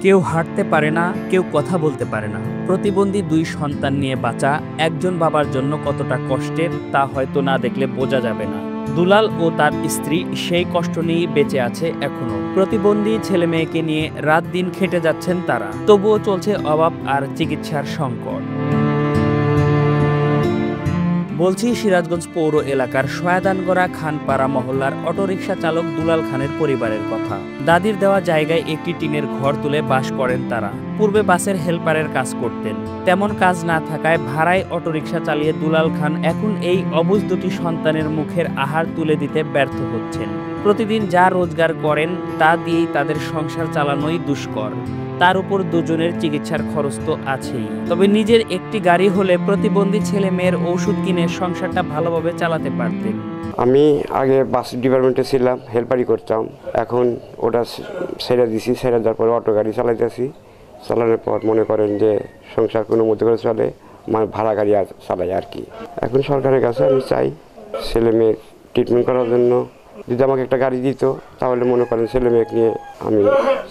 কেউ হাঁটতে পারে না, কেউ কথা বলতে পারে না। প্রতিবন্ধী 2 সন্তান নিয়ে বাঁচা একজন বাবার জন্য কতটা কষ্টের তা হয়তো না দেখলে বোঝা যাবে না। দুলাল ও তার স্ত্রী সেই কষ্ট নিয়েই বেঁচে আছে এখনো। প্রতিবন্ধী ছেলে মেয়েকে নিয়ে রাত দিন খেটে যাচ্ছেন তারা, তবুও চলছে অভাব আর চিকিৎসার সংকট। বলছি সিরাজগঞ্জ পৌর এলাকার শয়াদানগড়া খানপাড়া মহল্লার অটোরিকশা চালক দুলাল খানের পরিবারের কথা। দাদির দেওয়া জায়গায় একটি টিনের ঘর তুলে বাস করেন তারা। পূর্বে বাসের হেল্পারের কাজ করতেন, তেমন কাজ না থাকায় ভাড়ায় অটোরিকশা চালিয়ে দুলাল খান এখন এই অবুঝ 2টি সন্তানের মুখের আহার তুলে দিতে ব্যর্থ হচ্ছেন। প্রতিদিন যা রোজগার করেন তা দিয়েই তাদের সংসার চালানোই দুষ্কর। তার উপর দুজনের চিকিৎসার খরচ তো আছেই। তবে নিজের একটি গাড়ি হলে প্রতিবন্ধী ছেলে মেয়ের ওষুধ কিনে সংসারটা ভালোভাবে চালাতে পারতেন। আমি আগে বাস ডিপার্টমেন্টে ছিলাম, হেল্পারি করতাম। এখন ওটা ছেড়ে দিছি, ছেড়ে দেওয়ার পর অটো গাড়ি চালাইতেছি। চালানোর পর মনে করেন যে সংসার কোনো মধ্যে করে চলে, মানে ভাড়া গাড়ি চালাই আর কি। এখন সরকারের কাছে আমি চাই ছেলে মেয়ে ট্রিটমেন্ট করার জন্য যদি আমাকে একটা গাড়ি দিত, তাহলে মনে করেন ছেলে মেয়েকে নিয়ে আমি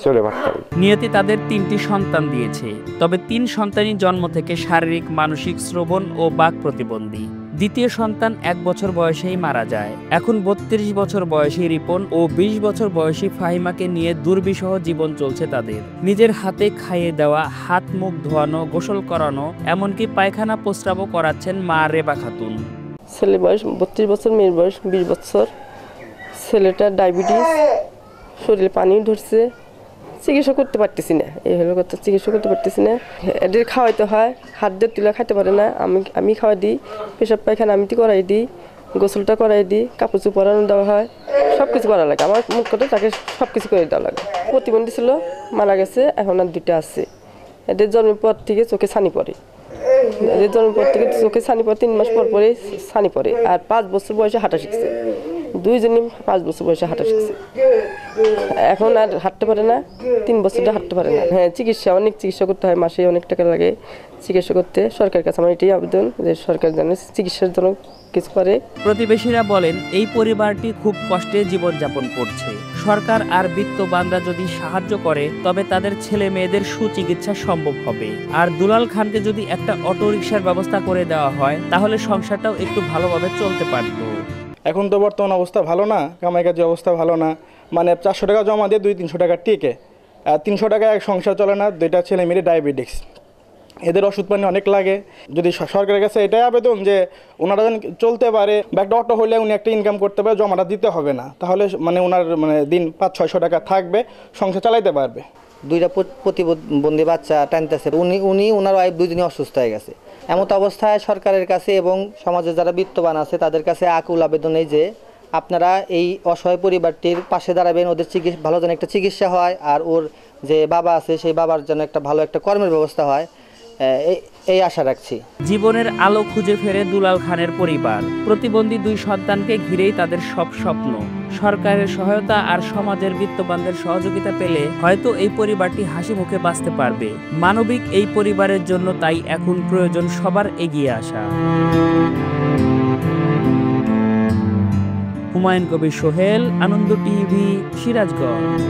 চলে পারতাম। নিয়তি তাদের 3টি সন্তান দিয়েছে, তবে 3 সন্তানই জন্ম থেকে শারীরিক, মানসিক, শ্রবণ ও বাক প্রতিবন্ধী। দ্বিতীয় সন্তান 1 বছর বয়সেই মারা যায়। এখন 32 বছর বয়সী রিপন ও 20 বছর বয়সী ফাহিমাকে নিয়ে দুর্বিষহ জীবন চলছে তাদের। নিজের হাতে খাইয়ে দেওয়া, হাত মুখ ধোয়ানো, গোসল করানো, এমনকি পায়খানা প্রস্রাবও করাচ্ছেন মা রেবা খাতুন। ছেলে বয়স 32 বছর, মেয়ের বয়স 20 বছর। ছেলেটার ডায়াবেটিস, শরীরে পানি ধরছে, চিকিৎসা করতে পারতেছি না। এই হলো কথা, চিকিৎসা করতে পারতেছি না। এদের খাওয়াইতে হয়, হাত দিয়ে তুলে খাইতে পারে না। আমি খাওয়াই দিই, পেশাব পায়খানা আমি করাই দিই, গোসলটা করাই দিই, কাপড় চোপড় পরানো দেওয়া হয়, সব কিছু করা লাগে। আমার মুখ করে তাকে সব কিছু করে দেওয়া লাগে। প্রতিবন্ধী ছিল, মারা গেছে, এখন আর 2টা আছে। এদের জন্মের পর থেকে চোখে ছানি পড়ে। এদের জন্মের পর থেকে চোখে ছানি পড়ে, 3 মাস পর পরে ছানি পড়ে। আর 5 বছর বয়সে হাঁটা শিখছে। 2 জনই 5 বছর বয়সে হাঁটা শিখছে। এখন আর হাঁটতে পারে না, 3 বছরটা হাঁটতে পারে না। হ্যাঁ, অনেক চিকিৎসা করতে হয়, মাসে অনেক টাকা লাগে চিকিৎসা করতে। সরকারের কাছে আমার এটাই আবেদন যে সরকার যেন চিকিৎসার জন্য কিছু করে। প্রতিবেশীরা বলেন এই পরিবারটি খুব কষ্টে জীবনযাপন করছে। সরকার আর বিত্তবানরা যদি সাহায্য করে তবে তাদের ছেলে মেয়েদের সুচিকিৎসা সম্ভব হবে। আর দুলাল খানকে যদি একটা অটোরিকশার ব্যবস্থা করে দেওয়া হয় তাহলে সংসারটাও একটু ভালোভাবে চলতে পারত। এখন তো বর্তমান অবস্থা ভালো না, কামাই কাজের অবস্থা ভালো না। মানে 400 টাকা জমা দিয়ে 200-300 টাকা টিকে, 300 টাকায় এক সংসার চলে না। 2টা ছেলে মেয়ে ডায়াবেটিক্স, এদের ওষুধ পানি অনেক লাগে। যদি সরকারের কাছে এটাই আবেদন যে ওনারা যেন চলতে পারে, বা একটা অটো হলে উনি একটা ইনকাম করতে পারে, জমাটা দিতে হবে না, তাহলে মানে ওনার মানে দিন 500-600 টাকা থাকবে, সংসার চালাইতে পারবে। 2টা প্রতিবন্ধী বাচ্চা টানতেছে। ওনার ওয়াইফ 2 দিনই অসুস্থ হয়ে গেছে। এমত অবস্থায় সরকারের কাছে এবং সমাজে যারা বিত্তবান আছে তাদের কাছে আকুল আবেদন এই যে আপনারা এই অসহায় পরিবারটির পাশে দাঁড়াবেন, ওদের ভালো যেন একটা চিকিৎসা হয়, আর ওর যে বাবা আছে সেই বাবার যেন একটা ভালো একটা কর্মের ব্যবস্থা হয়, এই আশা রাখছি। জীবনের আলো খুঁজে ফেরে দুলাল খানের পরিবার। প্রতিবন্ধী 2 সন্তানকে ঘিরেই তাদের সব স্বপ্ন। সরকারের সহায়তা আর সমাজের বিত্তবানদের সহযোগিতা পেলে হয়তো এই পরিবারটি হাসি মুখে বাঁচতে পারবে। মানবিক এই পরিবারের জন্য তাই এখন প্রয়োজন সবার এগিয়ে আসা। হুমায়ুন কবির সোহেল, আনন্দ টিভি, সিরাজগঞ্জ।